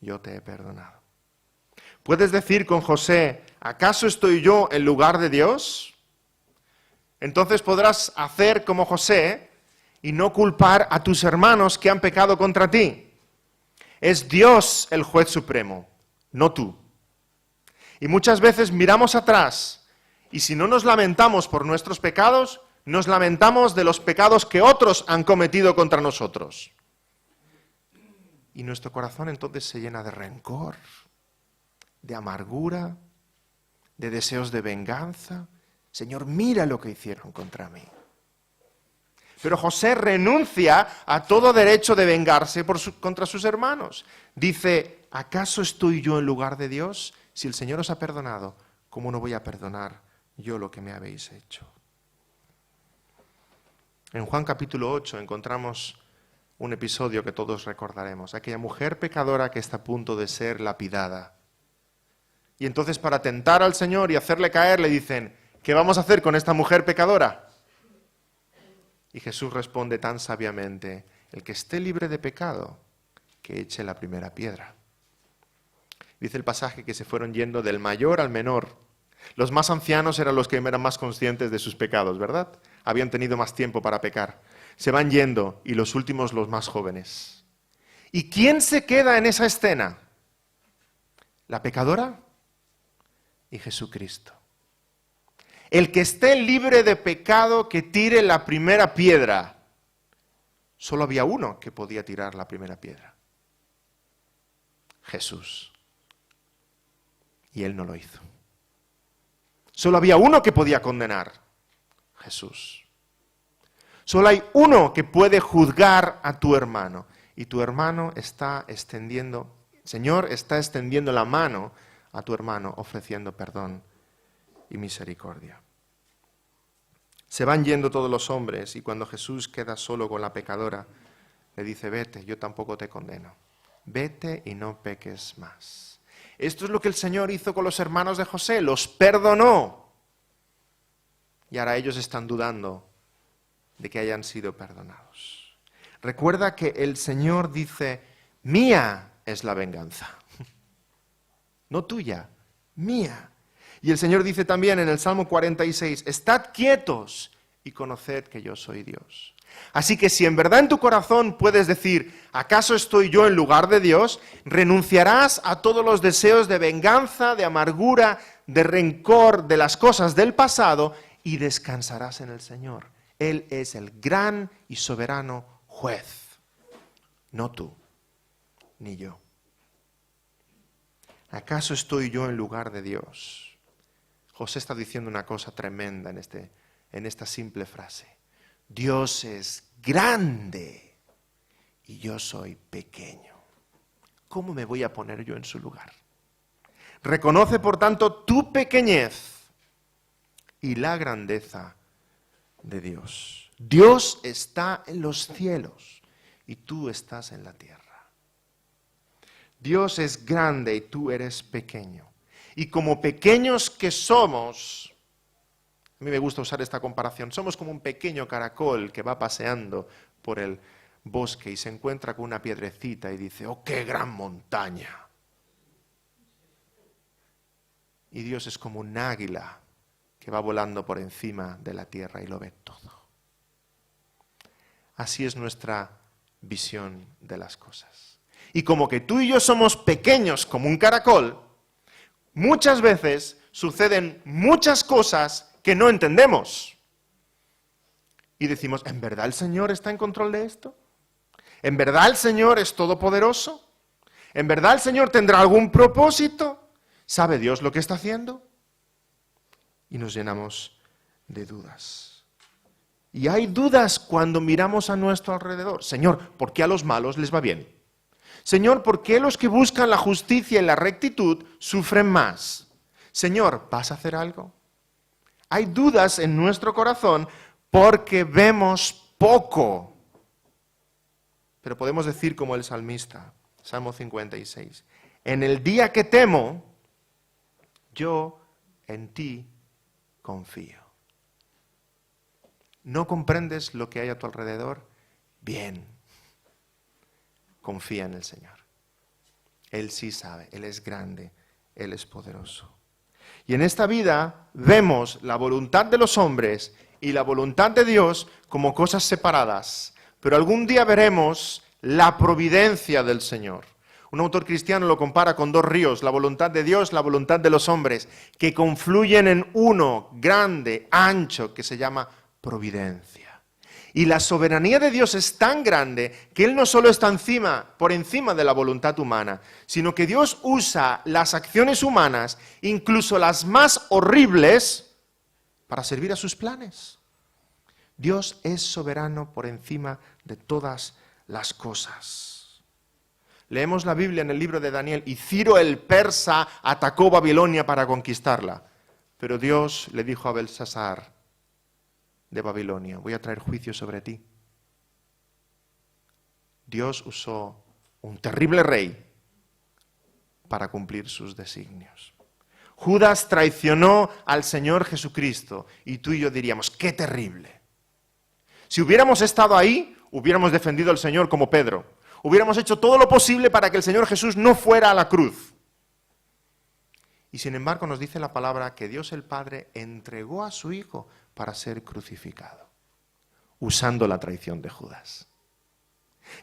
yo te he perdonado. ¿Puedes decir con José, ¿acaso estoy yo en lugar de Dios? Entonces podrás hacer como José y no culpar a tus hermanos que han pecado contra ti. Es Dios el juez supremo, no tú. Y muchas veces miramos atrás y si no nos lamentamos por nuestros pecados, nos lamentamos de los pecados que otros han cometido contra nosotros. Y nuestro corazón entonces se llena de rencor, de amargura, de deseos de venganza, Señor, mira lo que hicieron contra mí. Pero José renuncia a todo derecho de vengarse contra sus hermanos. Dice, ¿acaso estoy yo en lugar de Dios? Si el Señor os ha perdonado, ¿cómo no voy a perdonar yo lo que me habéis hecho? En Juan capítulo 8 encontramos un episodio que todos recordaremos. Aquella mujer pecadora que está a punto de ser lapidada. Y entonces para tentar al Señor y hacerle caer le dicen, ¿qué vamos a hacer con esta mujer pecadora? Y Jesús responde tan sabiamente, el que esté libre de pecado, que eche la primera piedra. Dice el pasaje que se fueron yendo del mayor al menor. Los más ancianos eran los que eran más conscientes de sus pecados, ¿verdad? Habían tenido más tiempo para pecar. Se van yendo y los últimos los más jóvenes. ¿Y quién se queda en esa escena? ¿La pecadora? Y Jesucristo. El que esté libre de pecado, que tire la primera piedra. Solo había uno que podía tirar la primera piedra. Jesús. Y él no lo hizo. Solo había uno que podía condenar. Jesús. Solo hay uno que puede juzgar a tu hermano. Y tu hermano está extendiendo, Señor está extendiendo la mano a tu hermano, ofreciendo perdón y misericordia. Se van yendo todos los hombres y cuando Jesús queda solo con la pecadora, le dice, vete, yo tampoco te condeno. Vete y no peques más. Esto es lo que el Señor hizo con los hermanos de José, los perdonó. Y ahora ellos están dudando de que hayan sido perdonados. Recuerda que el Señor dice, mía es la venganza. No tuya, mía. Y el Señor dice también en el Salmo 46, estad quietos y conoced que yo soy Dios. Así que si en verdad en tu corazón puedes decir, ¿acaso estoy yo en lugar de Dios? Renunciarás a todos los deseos de venganza, de amargura, de rencor, de las cosas del pasado y descansarás en el Señor. Él es el gran y soberano juez, no tú, ni yo. ¿Acaso estoy yo en lugar de Dios? José está diciendo una cosa tremenda en esta simple frase. Dios es grande y yo soy pequeño. ¿Cómo me voy a poner yo en su lugar? Reconoce, por tanto, tu pequeñez y la grandeza de Dios. Dios está en los cielos y tú estás en la tierra. Dios es grande y tú eres pequeño. Y como pequeños que somos, a mí me gusta usar esta comparación, somos como un pequeño caracol que va paseando por el bosque y se encuentra con una piedrecita y dice, ¡oh, qué gran montaña! Y Dios es como un águila que va volando por encima de la tierra y lo ve todo. Así es nuestra visión de las cosas. Y como que tú y yo somos pequeños como un caracol, muchas veces suceden muchas cosas que no entendemos. Y decimos, ¿en verdad el Señor está en control de esto? ¿En verdad el Señor es todopoderoso? ¿En verdad el Señor tendrá algún propósito? ¿Sabe Dios lo que está haciendo? Y nos llenamos de dudas. Y hay dudas cuando miramos a nuestro alrededor. Señor, ¿por qué a los malos les va bien? Señor, ¿por qué los que buscan la justicia y la rectitud sufren más? Señor, ¿vas a hacer algo? Hay dudas en nuestro corazón porque vemos poco. Pero podemos decir como el salmista, Salmo 56, en el día que temo, yo en ti confío. ¿No comprendes lo que hay a tu alrededor? Bien. Confía en el Señor. Él sí sabe, Él es grande, Él es poderoso. Y en esta vida vemos la voluntad de los hombres y la voluntad de Dios como cosas separadas. Pero algún día veremos la providencia del Señor. Un autor cristiano lo compara con dos ríos, la voluntad de Dios, la voluntad de los hombres, que confluyen en uno grande, ancho, que se llama providencia. Y la soberanía de Dios es tan grande que Él no solo está por encima de la voluntad humana, sino que Dios usa las acciones humanas, incluso las más horribles, para servir a sus planes. Dios es soberano por encima de todas las cosas. Leemos la Biblia en el libro de Daniel y Ciro el persa atacó Babilonia para conquistarla. Pero Dios le dijo a Belsasar de Babilonia, voy a traer juicio sobre ti. Dios usó un terrible rey para cumplir sus designios. Judas traicionó al Señor Jesucristo y tú y yo diríamos, ¡qué terrible! Si hubiéramos estado ahí, hubiéramos defendido al Señor como Pedro. Hubiéramos hecho todo lo posible para que el Señor Jesús no fuera a la cruz. Y sin embargo nos dice la palabra que Dios el Padre entregó a su Hijo para ser crucificado, usando la traición de Judas.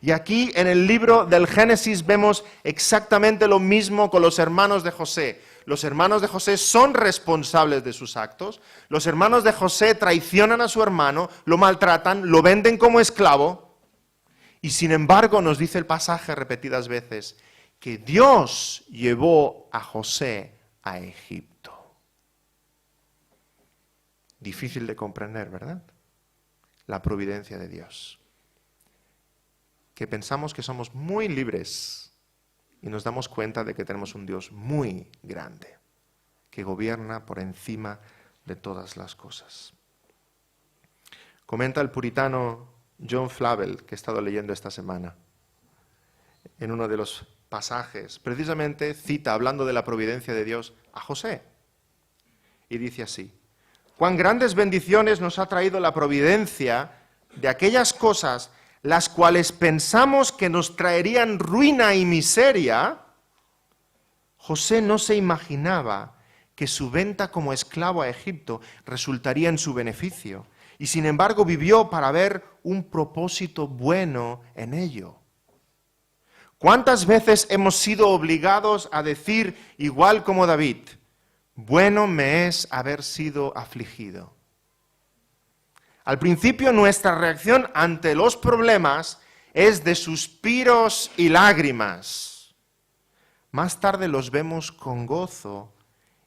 Y aquí en el libro del Génesis vemos exactamente lo mismo con los hermanos de José. Los hermanos de José son responsables de sus actos. Los hermanos de José traicionan a su hermano, lo maltratan, lo venden como esclavo. Y sin embargo nos dice el pasaje repetidas veces que Dios llevó a José a Egipto. Difícil de comprender, ¿verdad? La providencia de Dios. Que pensamos que somos muy libres y nos damos cuenta de que tenemos un Dios muy grande, que gobierna por encima de todas las cosas. Comenta el puritano John Flavel, que he estado leyendo esta semana, en uno de los pasajes, precisamente cita, hablando de la providencia de Dios, a José. Y dice así, cuán grandes bendiciones nos ha traído la providencia de aquellas cosas las cuales pensamos que nos traerían ruina y miseria. José no se imaginaba que su venta como esclavo a Egipto resultaría en su beneficio, y sin embargo vivió para ver un propósito bueno en ello. ¿Cuántas veces hemos sido obligados a decir, igual como David, bueno me es haber sido afligido? Al principio nuestra reacción ante los problemas es de suspiros y lágrimas. Más tarde los vemos con gozo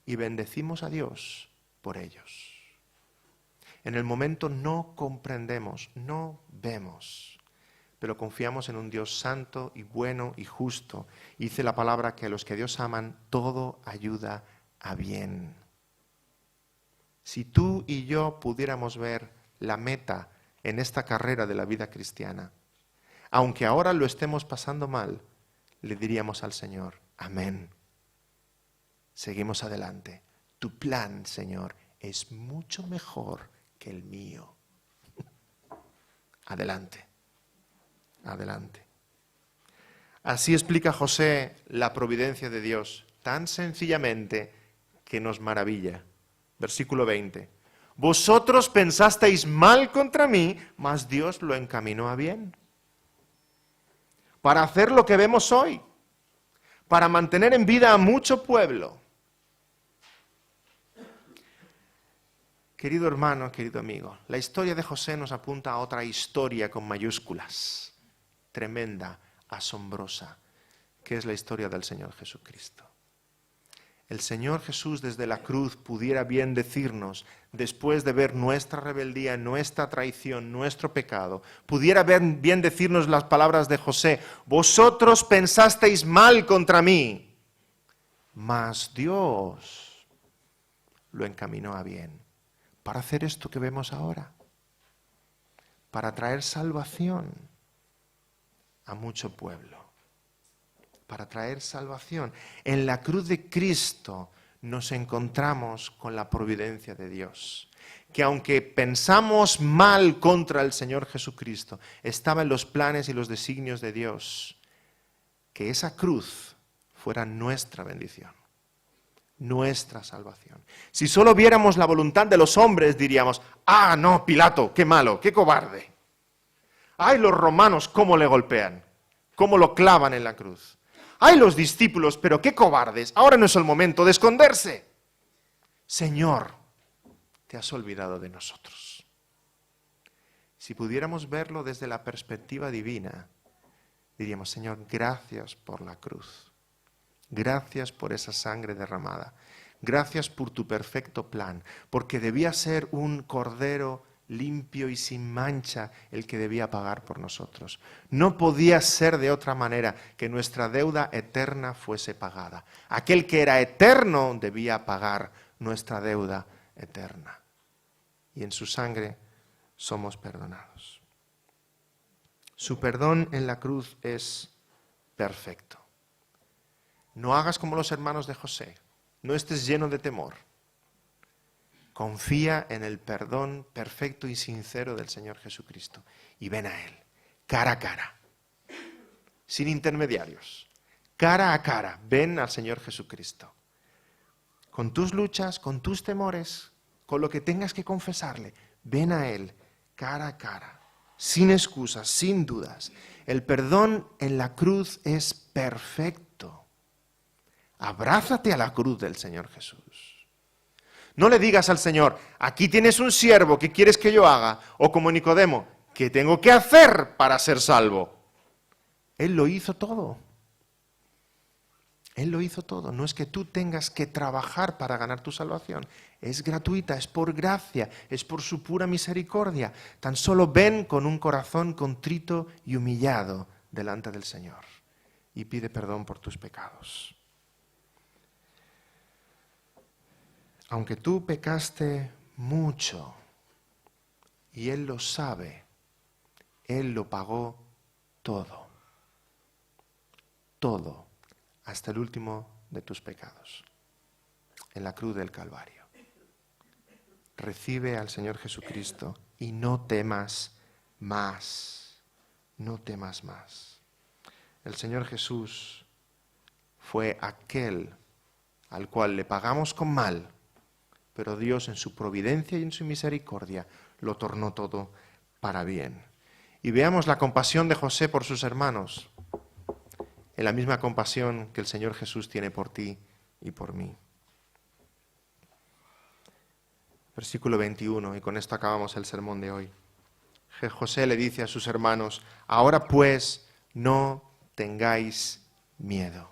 y bendecimos a Dios por ellos. En el momento no comprendemos, no vemos, pero confiamos en un Dios santo y bueno y justo. Y dice la palabra que a los que a Dios aman, todo ayuda a bien. Si tú y yo pudiéramos ver la meta en esta carrera de la vida cristiana, aunque ahora lo estemos pasando mal, le diríamos al Señor, amén. Seguimos adelante. Tu plan, Señor, es mucho mejor que el mío. Adelante, adelante. Así explica José la providencia de Dios, tan sencillamente que nos maravilla. Versículo 20. Vosotros pensasteis mal contra mí, mas Dios lo encaminó a bien. Para hacer lo que vemos hoy, para mantener en vida a mucho pueblo. Querido hermano, querido amigo, la historia de José nos apunta a otra historia con mayúsculas, tremenda, asombrosa, que es la historia del Señor Jesucristo. El Señor Jesús desde la cruz pudiera bien decirnos, después de ver nuestra rebeldía, nuestra traición, nuestro pecado, pudiera bien decirnos las palabras de José, vosotros pensasteis mal contra mí, mas Dios lo encaminó a bien. Para hacer esto que vemos ahora, para traer salvación a mucho pueblo. Para traer salvación. En la cruz de Cristo nos encontramos con la providencia de Dios, que aunque pensamos mal contra el Señor Jesucristo, estaba en los planes y los designios de Dios, que esa cruz fuera nuestra bendición, nuestra salvación. Si solo viéramos la voluntad de los hombres, diríamos, ah, no, Pilato, qué malo, qué cobarde. Ay, los romanos, cómo le golpean, cómo lo clavan en la cruz. ¡Ay, los discípulos, pero qué cobardes! Ahora no es el momento de esconderse. Señor, te has olvidado de nosotros. Si pudiéramos verlo desde la perspectiva divina, diríamos, Señor, gracias por la cruz. Gracias por esa sangre derramada. Gracias por tu perfecto plan, porque debía ser un cordero limpio y sin mancha el que debía pagar por nosotros. No podía ser de otra manera que nuestra deuda eterna fuese pagada. Aquel que era eterno debía pagar nuestra deuda eterna. Y en su sangre somos perdonados. Su perdón en la cruz es perfecto. No hagas como los hermanos de José. No estés lleno de temor. Confía en el perdón perfecto y sincero del Señor Jesucristo y ven a Él, cara a cara, sin intermediarios, cara a cara, ven al Señor Jesucristo. Con tus luchas, con tus temores, con lo que tengas que confesarle, ven a Él, cara a cara, sin excusas, sin dudas. El perdón en la cruz es perfecto. Abrázate a la cruz del Señor Jesús. No le digas al Señor, aquí tienes un siervo, ¿qué quieres que yo haga? O como Nicodemo, ¿qué tengo que hacer para ser salvo? Él lo hizo todo. Él lo hizo todo. No es que tú tengas que trabajar para ganar tu salvación. Es gratuita, es por gracia, es por su pura misericordia. Tan solo ven con un corazón contrito y humillado delante del Señor y pide perdón por tus pecados. Aunque tú pecaste mucho, y Él lo sabe, Él lo pagó todo. Todo, hasta el último de tus pecados, en la cruz del Calvario. Recibe al Señor Jesucristo y no temas más, no temas más. El Señor Jesús fue aquel al cual le pagamos con mal, pero Dios en su providencia y en su misericordia lo tornó todo para bien. Y veamos la compasión de José por sus hermanos, en la misma compasión que el Señor Jesús tiene por ti y por mí. Versículo 21, y con esto acabamos el sermón de hoy. José le dice a sus hermanos, ahora pues no tengáis miedo.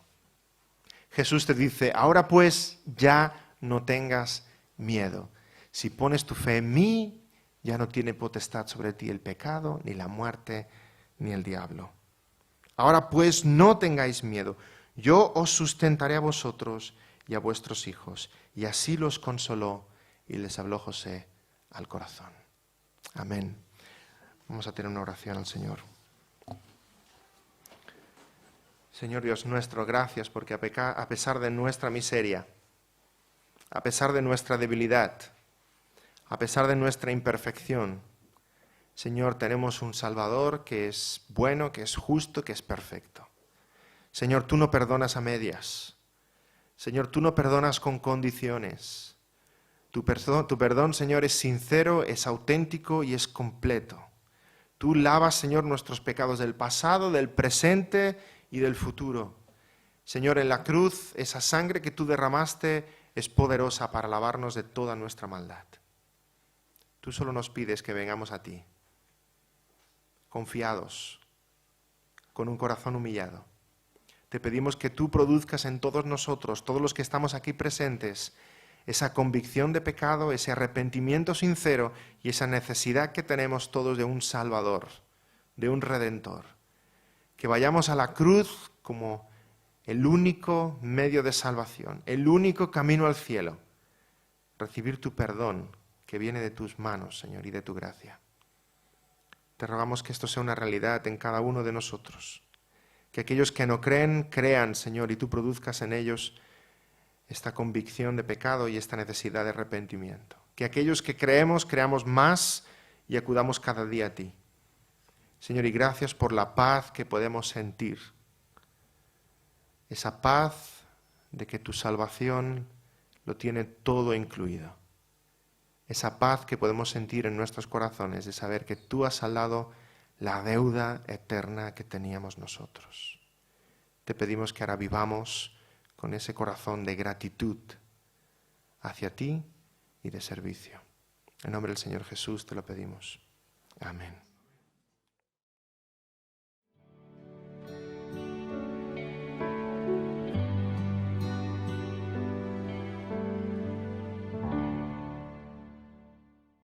Jesús te dice, ahora pues ya no tengas miedo. Si pones tu fe en mí, ya no tiene potestad sobre ti el pecado, ni la muerte, ni el diablo. Ahora pues no tengáis miedo. Yo os sustentaré a vosotros y a vuestros hijos. Y así los consoló y les habló José al corazón. Amén. Vamos a tener una oración al Señor. Señor Dios nuestro, gracias porque a pesar de nuestra miseria, a pesar de nuestra debilidad, a pesar de nuestra imperfección, Señor, tenemos un Salvador que es bueno, que es justo, que es perfecto. Señor, tú no perdonas a medias. Señor, tú no perdonas con condiciones. Tu perdón, Señor, es sincero, es auténtico y es completo. Tú lavas, Señor, nuestros pecados del pasado, del presente y del futuro. Señor, en la cruz, esa sangre que tú derramaste es poderosa para lavarnos de toda nuestra maldad. Tú solo nos pides que vengamos a ti, confiados, con un corazón humillado. Te pedimos que tú produzcas en todos nosotros, todos los que estamos aquí presentes, esa convicción de pecado, ese arrepentimiento sincero y esa necesidad que tenemos todos de un Salvador, de un Redentor. Que vayamos a la cruz como el único medio de salvación, el único camino al cielo. Recibir tu perdón que viene de tus manos, Señor, y de tu gracia. Te rogamos que esto sea una realidad en cada uno de nosotros. Que aquellos que no creen, crean, Señor, y tú produzcas en ellos esta convicción de pecado y esta necesidad de arrepentimiento. Que aquellos que creemos, creamos más y acudamos cada día a ti. Señor, y gracias por la paz que podemos sentir. Esa paz de que tu salvación lo tiene todo incluido. Esa paz que podemos sentir en nuestros corazones de saber que tú has saldado la deuda eterna que teníamos nosotros. Te pedimos que ahora vivamos con ese corazón de gratitud hacia ti y de servicio. En nombre del Señor Jesús te lo pedimos. Amén.